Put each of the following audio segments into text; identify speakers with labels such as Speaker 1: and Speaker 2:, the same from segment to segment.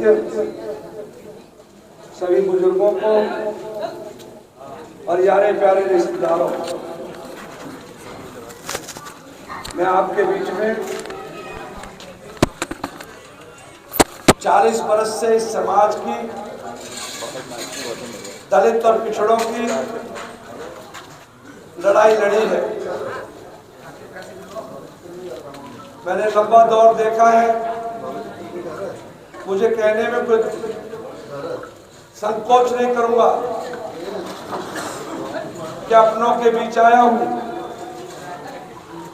Speaker 1: सदस्य, सभी बुजुर्गों को और यारे प्यारे रिश्तेदारों, मैं आपके बीच में 40 बरस से इस समाज की, दलित और पिछड़ों की लड़ाई लड़ी है। मैंने लंबा दौर देखा है। मुझे कहने में कोई संकोच नहीं करूंगा कि अपनों के बीच आया हूं।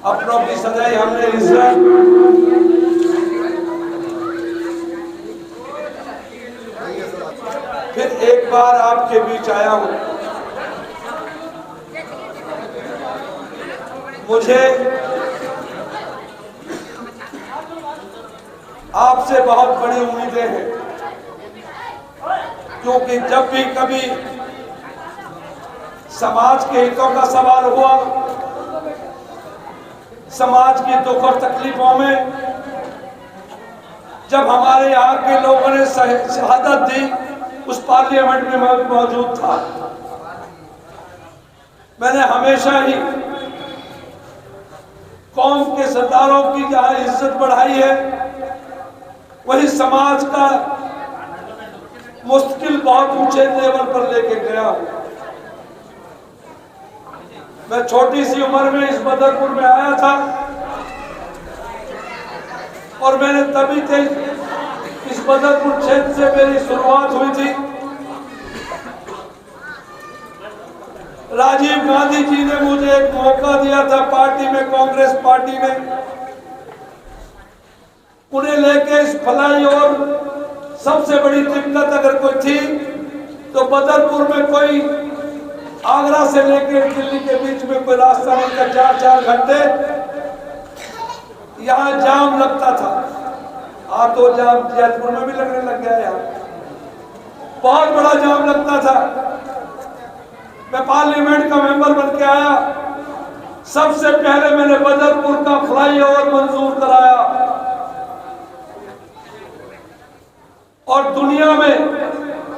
Speaker 1: अपनों की सजाई हमने इज्जत, फिर एक बार आपके बीच आया हूं। मुझे आपसे बहुत बड़ी उम्मीदें हैं, क्योंकि जब भी कभी समाज के हितों का सवाल हुआ, समाज की दुख और तकलीफों में जब हमारे यहाँ के लोगों ने शहादत दी, उस पार्लियामेंट में मैं मौजूद था। मैंने हमेशा ही कौम के सरदारों की जहां इज्जत बढ़ाई है, वही समाज का मुश्किल बहुत ऊंचे लेवल पर लेके गया हूं। मैं छोटी सी उम्र में इस बदरपुर में आया था और मैंने तभी से इस बदरपुर क्षेत्र से मेरी शुरुआत हुई थी। राजीव गांधी जी ने मुझे एक मौका दिया था पार्टी में, कांग्रेस पार्टी में। उन्हें लेके इस फलाई और सबसे बड़ी दिक्कत अगर कोई थी तो बदरपुर में कोई आगरा से लेकर दिल्ली के बीच में कोई रास्ता नहीं था। 4-4 घंटे यहाँ जाम लगता था। ऑटो जाम जयपुर में भी लगने लग गया। यहाँ बहुत बड़ा जाम लगता था। मैं पार्लियामेंट का मेंबर बन के आया, सबसे पहले मैंने बदरपुर का फ्लाईओवर मंजूर कराया और दुनिया में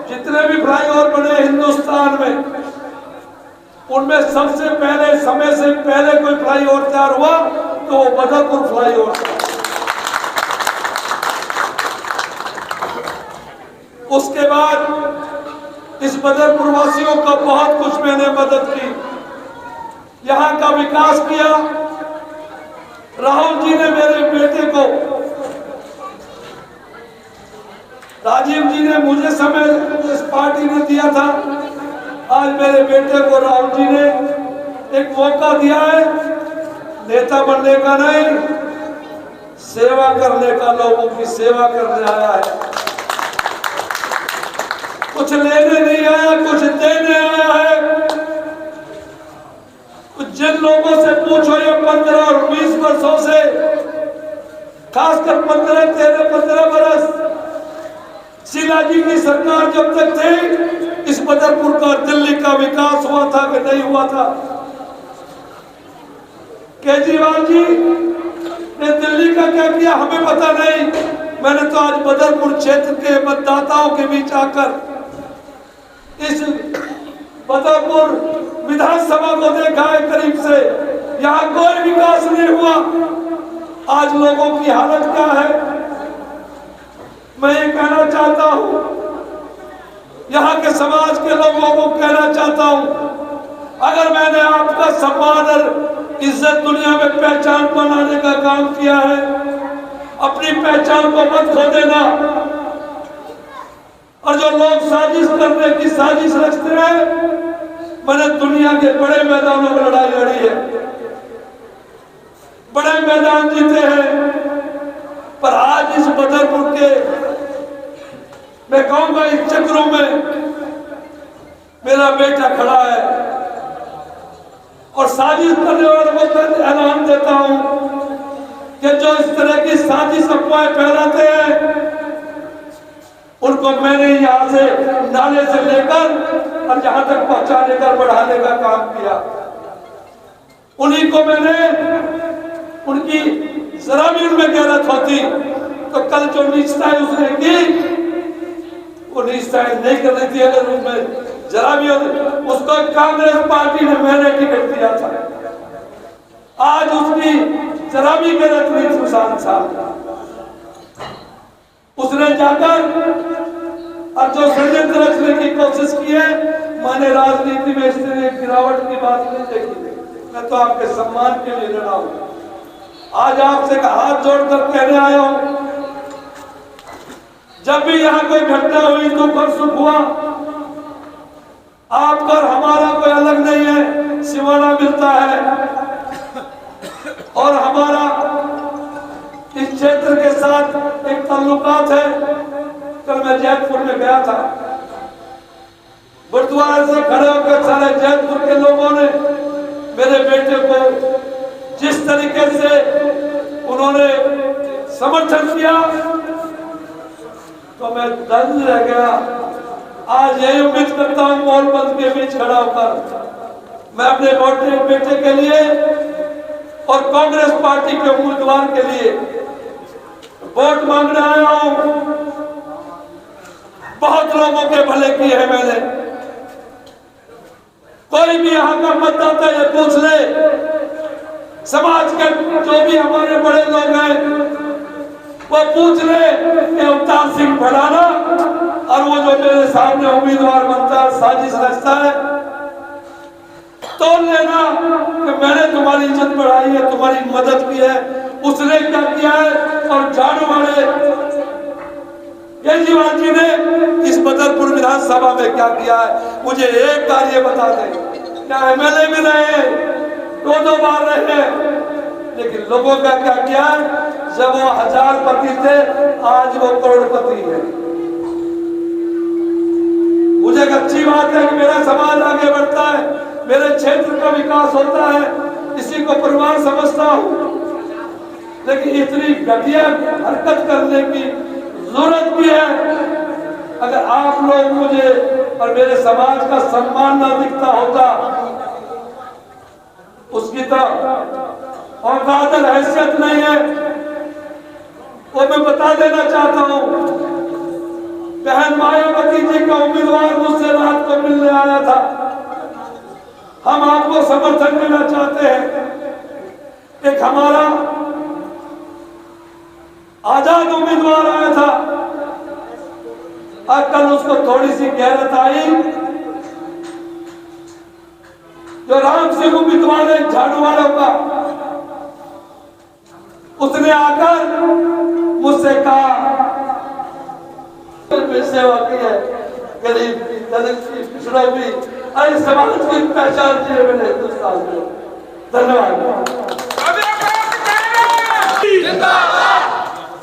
Speaker 1: जितने भी फ्लाईओवर बने हिंदुस्तान में, उनमें सबसे पहले, समय से पहले कोई फ्लाईओवर तैयार हुआ तो वो बदरपुर फ्लाईओवर था। उसके बाद इस बदरपुर वासियों का बहुत कुछ मैंने मदद की, यहाँ का विकास किया। राहुल जी ने मेरे बेटे को, राजीव जी ने मुझे समय इस पार्टी ने दिया था, आज मेरे बेटे को राहुल जी ने एक मौका दिया है। नेता बनने का नहीं, सेवा करने का, लोगों की सेवा करने आया है। कुछ लेने नहीं आया, कुछ देने आया है। कुछ जिन लोगों से पूछो ये 15 और 20 वर्षों से, खासकर 15 बरस शीला जी की सरकार जब तक थी, इस बदरपुर का, दिल्ली का विकास हुआ था कि नहीं हुआ था? केजरीवाल जी ने दिल्ली का क्या किया हमें पता नहीं। मैंने तो आज बदरपुर क्षेत्र के मतदाताओं के बीच आकर इस बदरपुर विधानसभा को देखा है करीब से। यहाँ कोई विकास नहीं हुआ। आज लोगों की हालत क्या है? मैं ये कहना चाहता हूँ, यहाँ के समाज के लोगों को कहना चाहता हूँ, अगर मैंने आपका सम्मान और इज्जत दुनिया में पहचान बनाने का काम किया है, अपनी पहचान को मत खो देना। और जो लोग साजिश करने की साजिश रचते हैं, मैंने दुनिया के बड़े मैदानों में लड़ाई लड़ी है, बड़े मैदान जीते हैं, पर आज इस बदरपुर के, मैं कहूंगा इस चक्रों में मेरा बेटा खड़ा है और साजिश करने वालों को मैं ऐलान देता हूं कि जो इस तरह की साजिश अफवाहें फैलाते हैं, उनको मैंने यहाँ से, नाले से लेकर और जहां तक पहुंचाने का, बढ़ाने का काम किया। उन्हीं को मैंने, उनकी जरा भी उनमें गैरत होती तो कल जो नीचता है उसने की, वो साइन नहीं करनी थी अगर उसमें जरा भी उसको कांग्रेस पार्टी ने मैंने टिकट दिया था। आज उसकी जरा भी गलत नहीं थी सुशांत साहब। उसने जाकर और जो षड्यंत्र रचने की कोशिश की है, मैंने राजनीति में इस तरह गिरावट की बात नहीं देखी। मैं तो आपके सम्मान के लिए लड़ा हूं। आज आपसे हाथ जोड़कर कहने आया हूं, जब भी यहाँ कोई घटना हुई दुख और सुख हुआ, आपका और हमारा कोई अलग नहीं है, सिवाना मिलता है। और हमारा इस क्षेत्र के साथ एक ताल्लुकात है। कल मैं जैतपुर में गया था, गुरुद्वारे से खड़े होकर सारे जैतपुर के लोगों ने मेरे बेटे को जिस तरीके से उन्होंने समर्थन किया तो मैं दंग रह गया। आज यही उम्मीद करता हूं मोहब्बत के बीच खड़ा होकर मैं अपने बेटे के लिए और कांग्रेस पार्टी के उम्मीदवार के लिए वोट मांगने आया हूं। बहुत लोगों के भले किए हैं मैंने। कोई भी यहाँ का मतदाता ये पूछ ले, समाज के जो भी हमारे बड़े लोग हैं वो पूछ ले कि अवतार सिंह भड़ाना और वो जो मेरे सामने उम्मीदवार बनता है साजिश रचता है, तोल लेना कि मैंने तुम्हारी इज्जत बढ़ाई है, तुम्हारी मदद की है। उसने क्या किया है और झाड़ू वाले केजरीवाल जी ने इस बदरपुर विधानसभा में क्या किया है, मुझे एक कार्य बता दें। क्या एमएलए भी रहे, दो बार रहे, लेकिन लोगों का क्या किया है? जब वो हजारपति थे आज वो करोड़पति है। मुझे एक अच्छी बात है कि मेरा समाज आगे बढ़ता है, मेरे क्षेत्र का विकास होता है, इसी को परिवार समझता हूँ। लेकिन इतनी घटिया हरकत करने की जरूरत भी है। अगर आप लोग मुझे और मेरे समाज का सम्मान ना दिखता होता, उसकी तो औकात हैसियत नहीं है, वो मैं बता देना चाहता हूँ। बहन मायावती जी का उम्मीदवार मुझसे रात को मिलने आया था। हम आपको समर्थन देना चाहते हैं। एक हमारा आजाद उम्मीदवार आया था, आज कल उसको थोड़ी सी गैरत आई। जो राम सिंह उम्मीदवार है झाड़ू वालों का, उसने आकर मुझसे कहा सेवा की है, गरीब दलित की पिछड़ा भी अरे समाज की पहचान की है मैंने हिंदुस्तान में। धन्यवाद।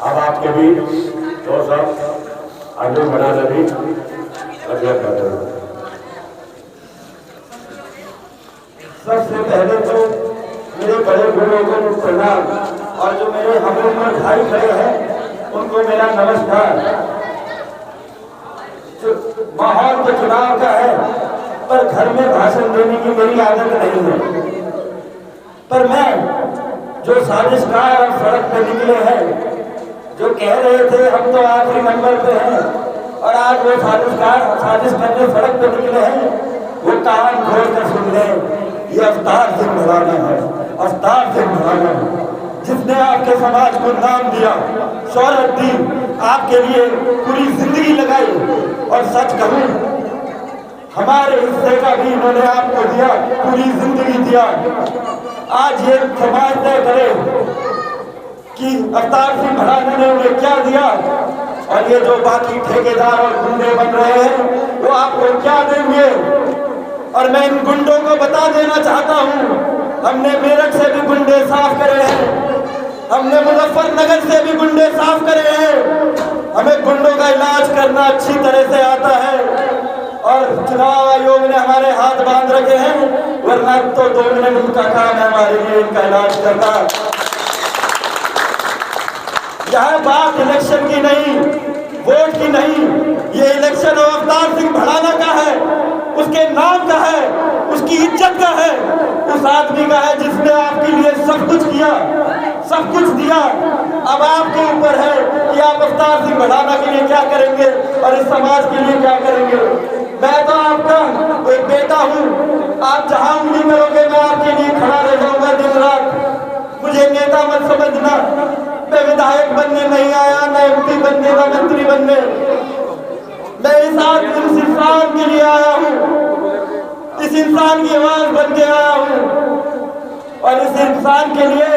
Speaker 2: अब आपके भी तो सब आगे बढ़ा रही सबसे पहले तो मेरे बड़े बुजुर्गों को प्रणाम और जो मेरे हम उम्र भाई खड़े हैं उनको मेरा नमस्कार। माहौल तो चुनाव का है, पर घर में भाषण देने की मेरी आदत नहीं है। पर मैं जो साजिशकार और सड़क पे निकले हैं, जो कह रहे थे हम तो आखिरी नंबर पे हैं, और आज वो साजिश करने सड़क पे निकले हैं, वो कान खोल कर सुन लें। ये अवतार सिंह भड़ाना है, अवतार सिंह भड़ाना है, जिसने आपके समाज को नाम दिया, शौहरत दी, आपके लिए पूरी जिंदगी लगाई। और सच कहूं, हमारे हिस्से का भी इन्होंने आपको दिया, पूरी जिंदगी दिया। आज ये समाज तय करे कि अवतार सिंह भड़ाना ने उन्हें क्या दिया, और ये जो बाकी ठेकेदार और गुंडे बन रहे हैं वो आपको क्या देंगे। और मैं इन गुंडों को बता देना चाहता हूँ, हमने मेरठ से भी गुंडे साफ करे हैं, हमने मुजफ्फरनगर से भी गुंडे साफ करे हैं। हमें गुंडों का इलाज करना अच्छी तरह से आता है, और चुनाव आयोग ने हमारे हाथ बांध रखे हैं, वरना तो 2 मिनट का काम है हमारे लिए इनका इलाज करना। यह बात इलेक्शन की नहीं, वोट की नहीं, ये इलेक्शन अवतार सिंह भड़ाना का है, उसके नाम का है, उसकी इज्जत का है, उस आदमी का है जिसने आपके लिए सब कुछ किया, सब कुछ दिया, अब आपके ऊपर है कि आप अवतार सिंह बढ़ाना के लिए क्या करेंगे और इस समाज के लिए क्या करेंगे। मैं तो आपका एक बेटा हूँ, आप जहाँ उंगली करोगे मैं आपके लिए खड़ा रह जाऊंगा दिन रात। मुझे नेता मत समझना, मैं विधायक बनने नहीं आया, न MP बनने, न मंत्री बनने। मैं इस इंसान के लिए आया हूँ, इस इंसान की आवाज बन के आया हूँ और इस इंसान के लिए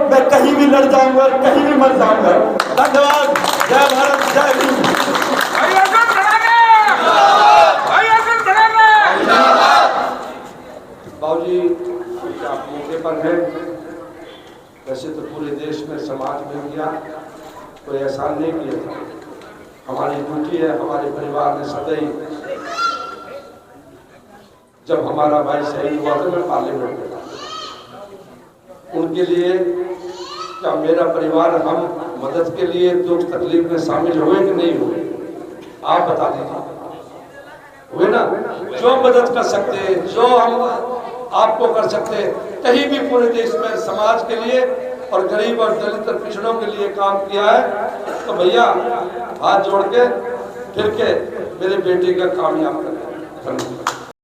Speaker 2: मैं कहीं भी लड़ जाऊंगा और कहीं भी मर जाऊंगा। धन्यवाद। जय भारत, जय हिंद।
Speaker 1: बाबूजी आप मौके पर हैं, वैसे तो पूरे देश में समाज में किया, कोई एहसान नहीं किया था। हमारी ड्यूटी है, हमारे परिवार ने सदैव, जब हमारा भाई शहीद हुआ था मैं पार्लियामेंट में था, उनके लिए क्या मेरा परिवार हम मदद के लिए दुख तकलीफ में शामिल हुए कि नहीं हुए, आप बता दीजिए। हुए ना? जो मदद कर सकते, जो हम आपको कर सकते, कहीं भी पूरे देश में समाज के लिए और गरीब और दलित और पिछड़ों के लिए काम किया है, तो भैया हाथ जोड़ के फिर के मेरे बेटे का कामयाब करें।